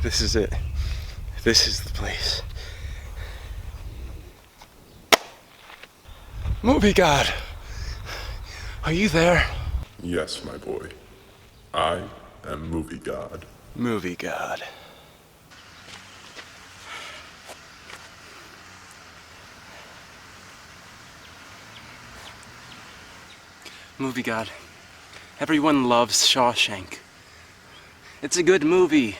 This is it. This is the place. Movie God! Are you there? Yes, my boy. I am Movie God. Movie God. Movie God. Everyone loves Shawshank. It's a good movie,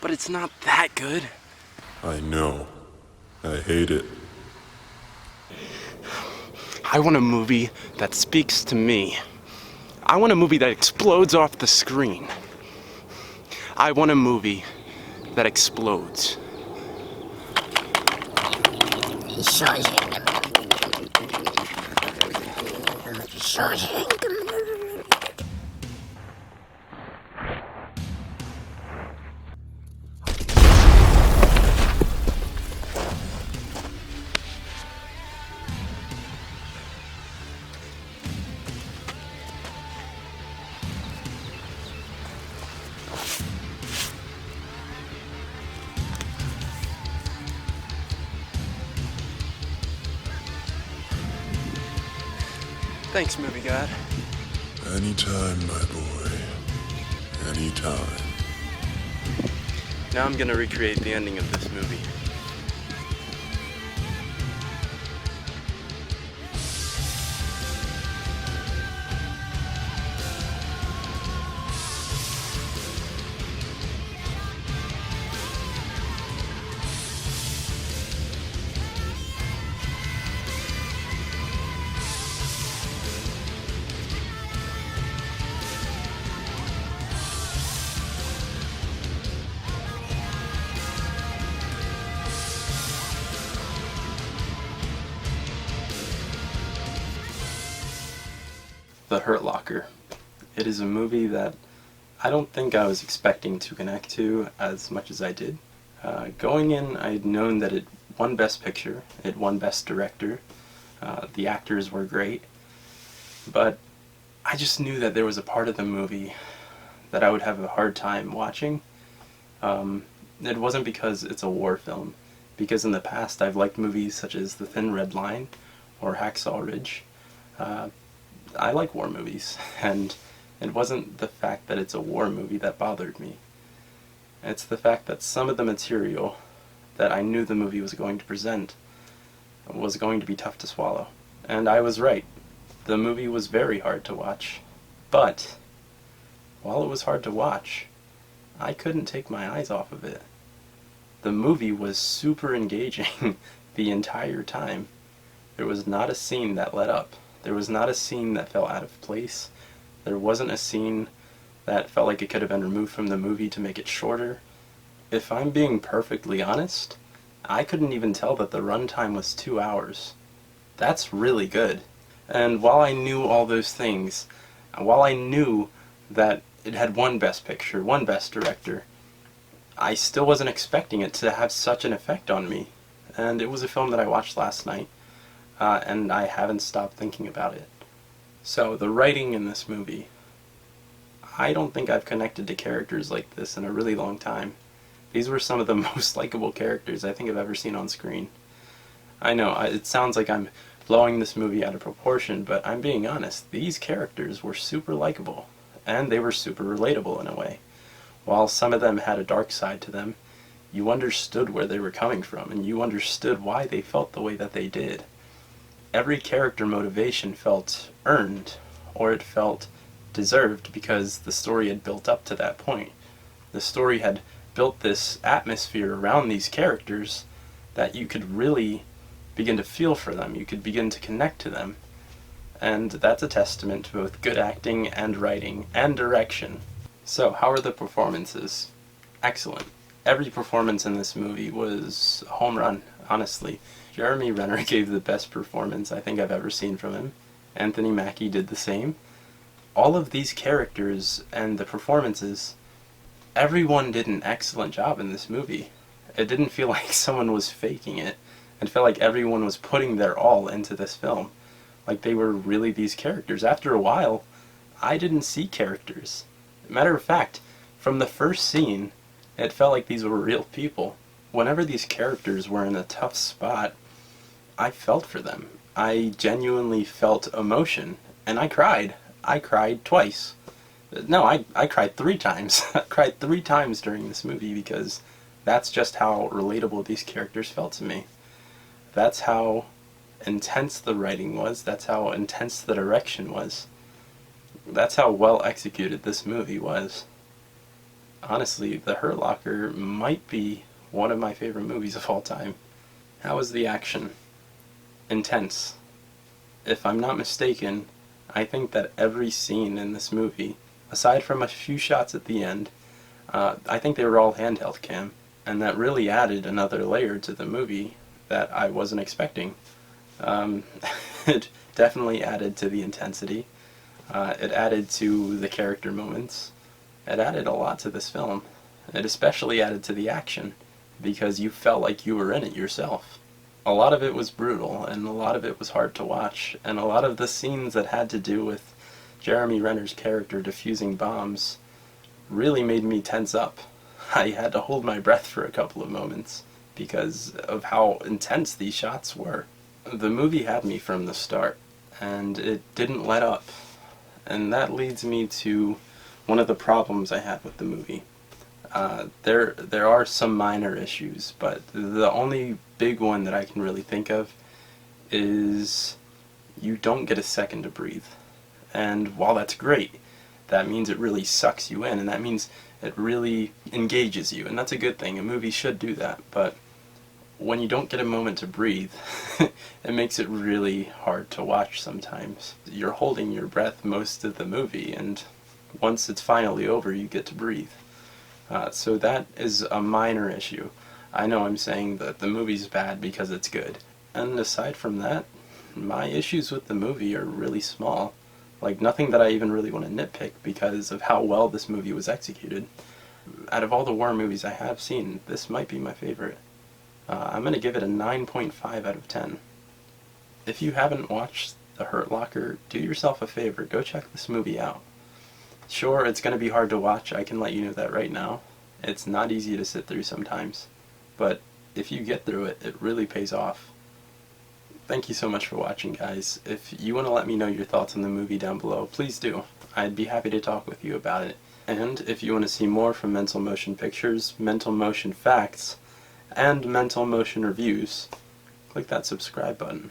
but it's not that good. I know. I hate it. I want a movie that speaks to me. I want a movie that explodes off the screen. I want a movie that explodes. Shawshank. Shawshank. Thanks, Movie God. Anytime, my boy. Anytime. Now I'm gonna recreate the ending of this movie. The Hurt Locker. It is a movie that I don't think I was expecting to connect to as much as I did. Going in, I'd known that it won Best Picture, it won Best Director, the actors were great, but I just knew that there was a part of the movie that I would have a hard time watching. It wasn't because it's a war film, because in the past I've liked movies such as The Thin Red Line or Hacksaw Ridge. I like war movies, and it wasn't the fact that it's a war movie that bothered me. It's the fact that some of the material that I knew the movie was going to present was going to be tough to swallow. And I was right. The movie was very hard to watch. But, while it was hard to watch, I couldn't take my eyes off of it. The movie was super engaging the entire time. There was not a scene that let up. There was not a scene that felt out of place. There wasn't a scene that felt like it could have been removed from the movie to make it shorter. If I'm being perfectly honest, I couldn't even tell that the runtime was 2 hours. That's really good. And while I knew all those things, while I knew that it had won Best Picture, won Best Director, I still wasn't expecting it to have such an effect on me. And it was a film that I watched last night. And I haven't stopped thinking about it. So, the writing in this movie, I don't think I've connected to characters like this in a really long time. These were some of the most likable characters I think I've ever seen on screen. I know, it sounds like I'm blowing this movie out of proportion, but I'm being honest, these characters were super likable, and they were super relatable in a way. While some of them had a dark side to them, you understood where they were coming from, and you understood why they felt the way that they did. Every character motivation felt earned, or it felt deserved because the story had built up to that point. The story had built this atmosphere around these characters that you could really begin to feel for them, you could begin to connect to them. And that's a testament to both good acting and writing and direction. So, how are the performances? Excellent. Every performance in this movie was a home run, honestly. Jeremy Renner gave the best performance I think I've ever seen from him. Anthony Mackie did the same. All of these characters and the performances, everyone did an excellent job in this movie. It didn't feel like someone was faking it. It felt like everyone was putting their all into this film. Like they were really these characters. After a while, I didn't see characters. Matter of fact, from the first scene It felt like these were real people. Whenever these characters were in a tough spot, I felt for them. I genuinely felt emotion, and I cried. I cried twice. No, I cried 3 times. I cried 3 times during this movie because that's just how relatable these characters felt to me. That's how intense the writing was. That's how intense the direction was. That's how well executed this movie was. Honestly, The Hurt Locker might be one of my favorite movies of all time. How was the action? Intense. If I'm not mistaken, I think that every scene in this movie, aside from a few shots at the end, I think they were all handheld cam, and that really added another layer to the movie that I wasn't expecting. It definitely added to the intensity. It added to the character moments. It added a lot to this film. It especially added to the action, because you felt like you were in it yourself. A lot of it was brutal, and a lot of it was hard to watch, and a lot of the scenes that had to do with Jeremy Renner's character defusing bombs really made me tense up. I had to hold my breath for a couple of moments because of how intense these shots were. The movie had me from the start, and it didn't let up. And that leads me to one of the problems I had with the movie. There are some minor issues, but the only big one that I can really think of is you don't get a second to breathe. And while that's great, that means it really sucks you in, and that means it really engages you, and that's a good thing. A movie should do that, but when you don't get a moment to breathe, it makes it really hard to watch sometimes. You're holding your breath most of the movie, and once it's finally over, you get to breathe. So that is a minor issue. I know I'm saying that the movie's bad because it's good. And aside from that, my issues with the movie are really small. Like, nothing that I even really want to nitpick because of how well this movie was executed. Out of all the war movies I have seen, this might be my favorite. I'm going to give it a 9.5 out of 10. If you haven't watched The Hurt Locker, do yourself a favor, go check this movie out. Sure, it's going to be hard to watch, I can let you know that right now. It's not easy to sit through sometimes, but if you get through it, it really pays off. Thank you so much for watching, guys. If you want to let me know your thoughts on the movie down below, please do. I'd be happy to talk with you about it. And if you want to see more from Mental Motion Pictures, Mental Motion Facts, and Mental Motion Reviews, click that subscribe button.